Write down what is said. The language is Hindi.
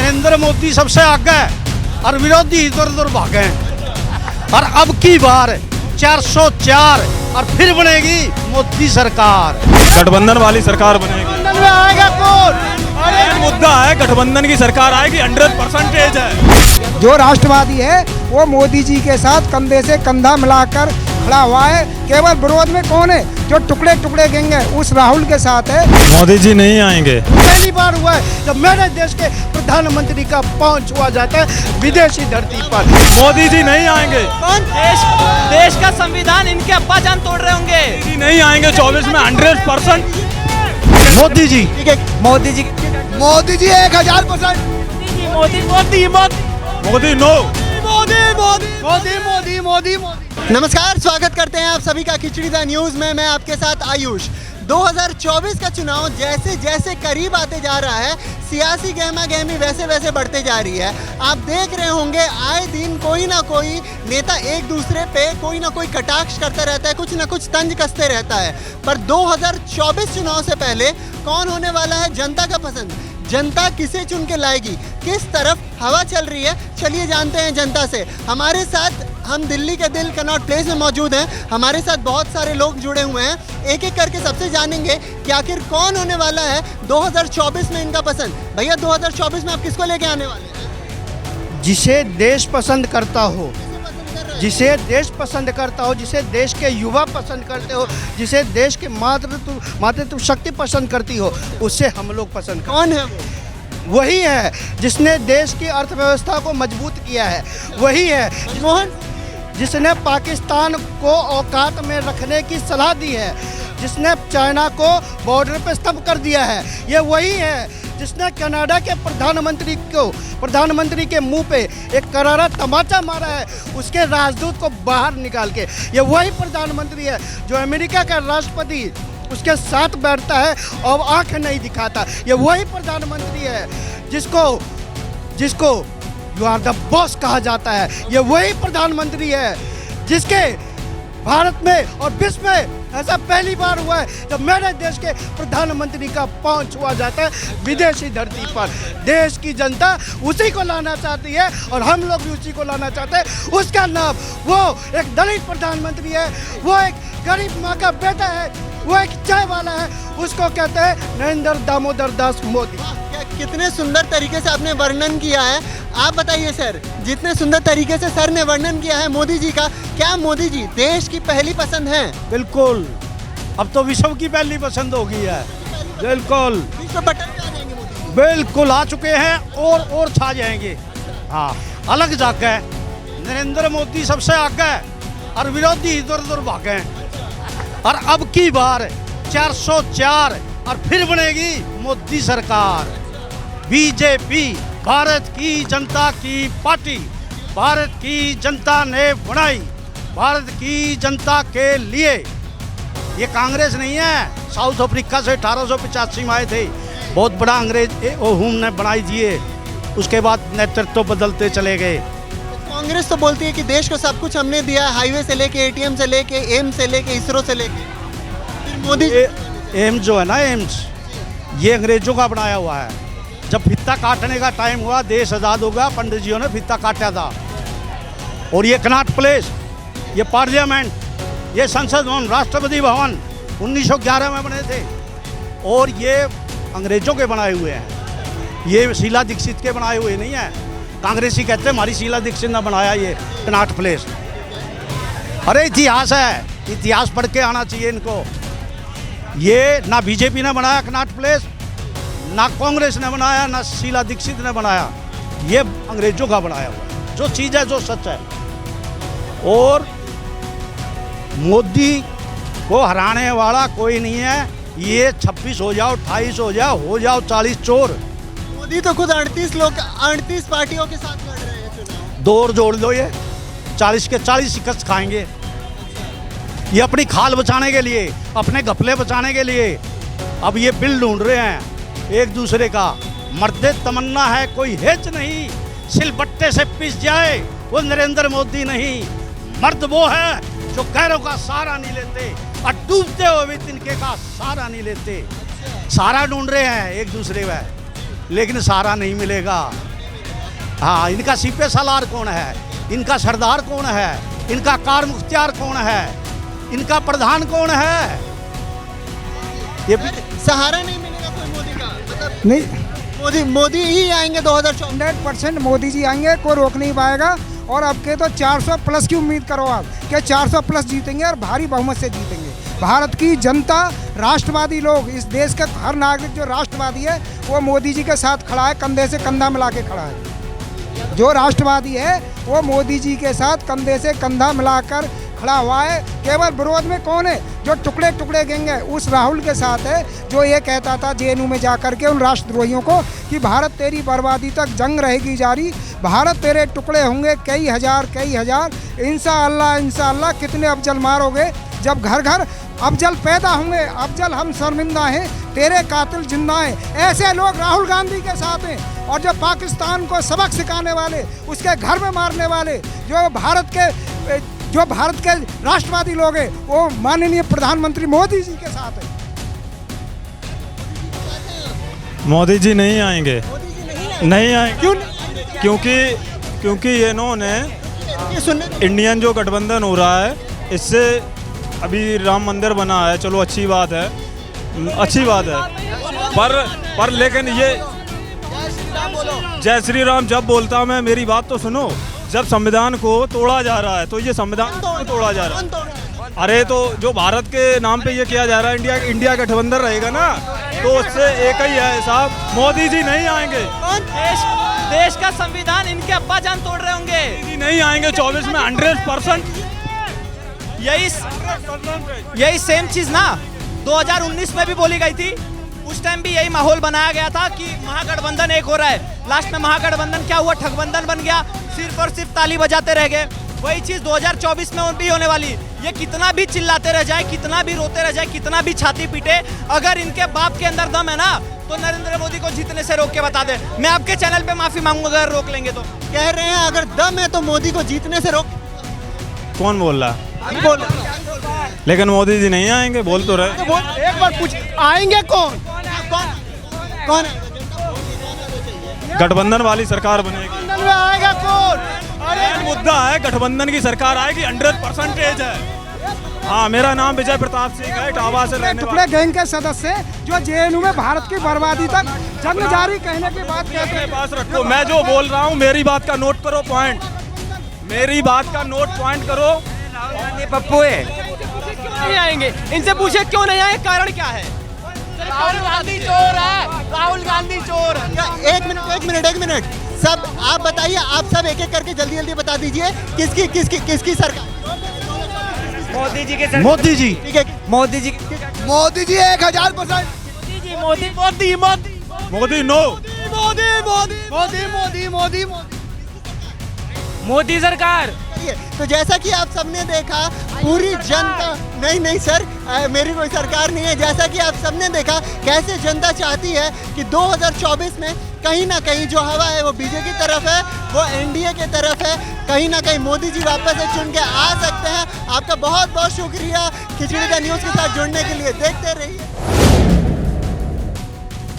नरेंद्र मोदी सबसे आगे है और विरोधी इधर उधर भागे हैं। और अब की बार 404 और फिर बनेगी मोदी सरकार, गठबंधन वाली सरकार बनेगी। गठबंधन में आएगा कौन? अरे मुद्दा है गठबंधन की सरकार आएगी, 100% है। जो राष्ट्रवादी है वो मोदी जी के साथ कंधे से कंधा मिलाकर खड़ा हुआ है। केवल विरोध में कौन है? जो टुकड़े टुकड़े गैंग है उस राहुल के साथ है। मोदी जी नहीं आएंगे। पहली बार हुआ है जब मेरे देश के प्रधानमंत्री का पहुंच हुआ जाता है विदेशी धरती पर। मोदी जी नहीं आएंगे। कौन? देश का संविधान इनके अब्बा जान तोड़ रहे होंगे। मोदी जी नहीं आएंगे 24 में 100%। मोदी जी, मोदी जी 1000%। मोदी मोदी मोदी मोदी नो। मोदी। नमस्कार, स्वागत करते हैं आप सभी का खिचड़ी द न्यूज़ में। मैं आपके साथ आयुष। 2024 का चुनाव जैसे जैसे करीब आते जा रहा है, सियासी गहमा गहमी वैसे वैसे बढ़ते जा रही है। आप देख रहे होंगे आए दिन कोई ना कोई नेता एक दूसरे पे कोई ना कोई कटाक्ष करता रहता है, कुछ ना कुछ तंज कसते रहता है। पर 2024 चुनाव से पहले कौन होने वाला है जनता का पसंद? जनता किसे चुन के लाएगी? किस तरफ हवा चल रही है? चलिए जानते हैं जनता से। हमारे साथ हम दिल्ली के दिल कनॉट प्लेस में मौजूद हैं। हमारे साथ बहुत सारे लोग जुड़े हुए हैं। एक एक करके सबसे जानेंगे कि आखिर कौन होने वाला है 2024 में इनका पसंद। भैया 2024 में आप किसको लेके आने वाले हैं? जिसे देश पसंद करता हो, जिसे देश पसंद करता हो, जिसे देश के युवा पसंद करते हो, जिसे देश के मातृत्व शक्ति पसंद करती हो, उससे हम लोग पसंद करते। कौन है वो? वही है जिसने देश की अर्थव्यवस्था को मजबूत किया है। वही है मोहन जिसने पाकिस्तान को औकात में रखने की सलाह दी है, जिसने चाइना को बॉर्डर पे स्तंभ कर दिया है। ये वही है जिसने कनाडा के प्रधानमंत्री के मुंह पे एक करारा तमाचा मारा है उसके राजदूत को बाहर निकाल के। ये वही प्रधानमंत्री है जो अमेरिका का राष्ट्रपति उसके साथ बैठता है और आंख नहीं दिखाता। ये वही प्रधानमंत्री है जिसको यू आर द बॉस कहा जाता है। ये वही प्रधानमंत्री है जिसके भारत में और विश्व में ऐसा पहली बार हुआ है जब मेरे देश के प्रधानमंत्री का पहुंच हुआ जाता है विदेशी धरती पर। देश की जनता उसी को लाना चाहती है और हम लोग भी उसी को लाना चाहते हैं। उसका नाम वो एक दलित प्रधानमंत्री है, वो एक गरीब माँ का बेटा है, वो एक चाय वाला है। उसको कहते हैं नरेंद्र दामोदर दास मोदी। कितने सुंदर तरीके से आपने वर्णन किया है। आप बताइए सर, जितने सुंदर तरीके से सर ने वर्णन किया है मोदी जी का, क्या मोदी जी देश की पहली पसंद है? बिल्कुल, अब तो विश्व की पहली पसंद हो गई है। बिल्कुल विश्व पटल पे आ जाएंगे मोदी जी। बिल्कुल आ चुके हैं और छा जाएंगे। हाँ, अलग जगह नरेंद्र मोदी सबसे आगे है और विरोधी इधर उधर भागे हैं। और अब की बार 404 और फिर बनेगी मोदी सरकार। बीजेपी भारत की जनता की पार्टी, भारत की जनता ने बनाई, भारत की जनता के लिए। ये कांग्रेस नहीं है। साउथ अफ्रीका से 1885 में आए थे, बहुत बड़ा अंग्रेज ओहुम ने बनाई दिए। उसके बाद नेतृत्व बदलते चले गए। कांग्रेस तो बोलती है कि देश को सब कुछ हमने दिया, हाईवे से लेके एटीएम से लेके एम्स से लेके इसरो से लेके। फिर मोदी एम्स जो है ना, एम्स ये अंग्रेजों का बनाया हुआ है। जब फित्ता काटने का टाइम हुआ, देश आज़ाद हो गया, पंडित जियों ने फित्ता काटा था। और ये कनॉट प्लेस, ये पार्लियामेंट, ये संसद भवन, राष्ट्रपति भवन 1911 में बने थे और ये अंग्रेजों के बनाए हुए हैं। ये शीला दीक्षित के बनाए हुए नहीं हैं। कांग्रेसी कहते हैं हमारी शीला दीक्षित ने बनाया ये कनॉट प्लेस। अरे इतिहास है, इतिहास पढ़ के आना चाहिए इनको। ये ना बीजेपी ने बनाया कनॉट प्लेस, ना कांग्रेस ने बनाया, ना शीला दीक्षित ने बनाया। ये अंग्रेजों का बनाया हुआ जो चीज़ है, जो सच है। और मोदी को हराने वाला कोई नहीं है। ये 26 हो जाओ, 28 हो जाओ 40 चोर। मोदी तो खुद 38 पार्टियों के साथ लड़ रहे हैं चुनाव। दौड़ जोड़ लो, ये 40 के 40 शिकस्त खाएंगे। ये अपनी खाल बचाने के लिए, अपने घपले बचाने के लिए अब ये बिल ढूंढ रहे हैं एक दूसरे का। मर्दे तमन्ना है कोई हेच नहीं, सिलबट्टे से पिस जाए वो नरेंद्र मोदी नहीं। मर्द वो है जो गैरों का सहारा नहीं लेते और डूबते हुए भी तिनके का सहारा नहीं लेते। सहारा ढूंढ रहे हैं एक दूसरे में, लेकिन सहारा नहीं मिलेगा। हाँ, इनका सीपे सालार कौन है, इनका सरदार कौन है, इनका कार मुख्तियार कौन है, इनका प्रधान कौन है। ये सहारा नहीं मिलेगा कोई मोदी का, मतलब नहीं, मोदी ही आएंगे 2024। 100% मोदी जी आएंगे, कोई रोक नहीं पाएगा। और अब के तो 400 प्लस की उम्मीद करो आप, कि 400 प्लस जीतेंगे और भारी बहुमत से जीतेंगे। भारत की जनता, राष्ट्रवादी लोग, इस देश का हर नागरिक जो राष्ट्रवादी है वो मोदी जी के साथ खड़ा है, कंधे से कंधा मिला के खड़ा है। जो राष्ट्रवादी है वो मोदी जी के साथ कंधे से कंधा मिलाकर खड़ा हुआ है। केवल विरोध में कौन है? जो टुकड़े टुकड़े गैंग है उस राहुल के साथ है, जो ये कहता था जेएनयू में जाकर के उन राष्ट्रद्रोहियों को कि भारत तेरी बर्बादी तक जंग रहेगी जारी, भारत तेरे टुकड़े होंगे कई हजार, इंशाअल्लाह कितने अफजल मारोगे जब घर घर अफजल पैदा होंगे, अफजल हम शर्मिंदा हैं, तेरे कातिल जिंदा हैं। ऐसे लोग राहुल गांधी के साथ हैं। और जो पाकिस्तान को सबक सिखाने वाले, उसके घर में मारने वाले, जो भारत के राष्ट्रवादी लोग हैं, वो माननीय प्रधानमंत्री मोदी जी के साथ है। मोदी जी नहीं आएंगे, नहीं आएंगे। क्यों? क्योंकि इन्होंने ये सुनने इंडियन जो गठबंधन हो रहा है, इससे अभी राम मंदिर बना है, चलो अच्छी बात है, पर लेकिन ये जय श्री राम जब बोलता मैं, मेरी बात तो सुनो, जब संविधान को तोड़ा जा रहा है तो ये संविधान क्यों तोड़ा जा रहा है? अरे तो जो भारत के नाम पे ये किया जा रहा है, इंडिया गठबंधन रहेगा ना, तो उससे एक ही है साहब, मोदी जी नहीं आएंगे। देश का संविधान इनके अब्बा जान तोड़ रहे होंगे। मोदी जी नहीं आएंगे 24 में 100%। यही सेम चीज ना 2019 में भी बोली गई थी। उस टाइम भी यही माहौल बनाया गया था कि महागठबंधन एक हो रहा है। लास्ट में महागठबंधन क्या हुआ? ठगबंधन बन गया, सिर्फ और सिर्फ ताली बजाते रह गए। वही चीज 2024 में भी होने वाली। ये कितना भी चिल्लाते रह जाए, कितना भी रोते रह जाए, कितना भी छाती पीटे, अगर इनके बाप के अंदर दम है ना, तो नरेंद्र मोदी को जीतने से रोक के बता दे। मैं आपके चैनल पे माफी मांगूंगा अगर रोक लेंगे तो। कह रहे हैं अगर दम है तो मोदी को जीतने से रोक। कौन बोल रहा? बोल लेकिन मोदी जी नहीं आएंगे, बोल तो रहे। एक बार पूछ, आएंगे कौन? कौन गठबंधन वाली सरकार बनेगी। में आएगा कौन? अरे मुद्दा है, गठबंधन की सरकार आएगी, 100% है। हाँ, मेरा नाम विजय प्रताप सिंह है, इटावा से रहने टुकड़े गैंग के सदस्य जो जेएनयू में भारत की बर्बादी तक जंग जारी कहने की बात कहते हैं। पास रखो, मैं जो बोल रहा हूँ मेरी बात का नोट करो, पॉइंट, मेरी बात का नोट पॉइंट करो। पप्पू है, नहीं आएंगे, इनसे पूछे क्यों नहीं आए, कारण क्या है? राहुल गांधी चोर है, राहुल गांधी चोर है। एक मिनट सब आप बताइए, आप सब एक एक करके जल्दी बता दीजिए किसकी सरकार? मोदी जी के मोदी जी, ठीक है, मोदी जी 1000%। मोदी नो, मोदी सरकार। तो जैसा कि आप सबने देखा, पूरी जनता, नहीं सर, मेरी कोई सरकार नहीं है। जैसा कि आप सबने देखा कैसे जनता चाहती है कि 2024 में कहीं ना कहीं जो हवा है वो बीजेपी की तरफ है, वो एनडीए की तरफ है। कहीं ना कहीं मोदी जी वापस से चुन के आ सकते हैं। आपका बहुत बहुत शुक्रिया खिचड़ी का न्यूज़ के साथ जुड़ने के लिए। देखते रहिए।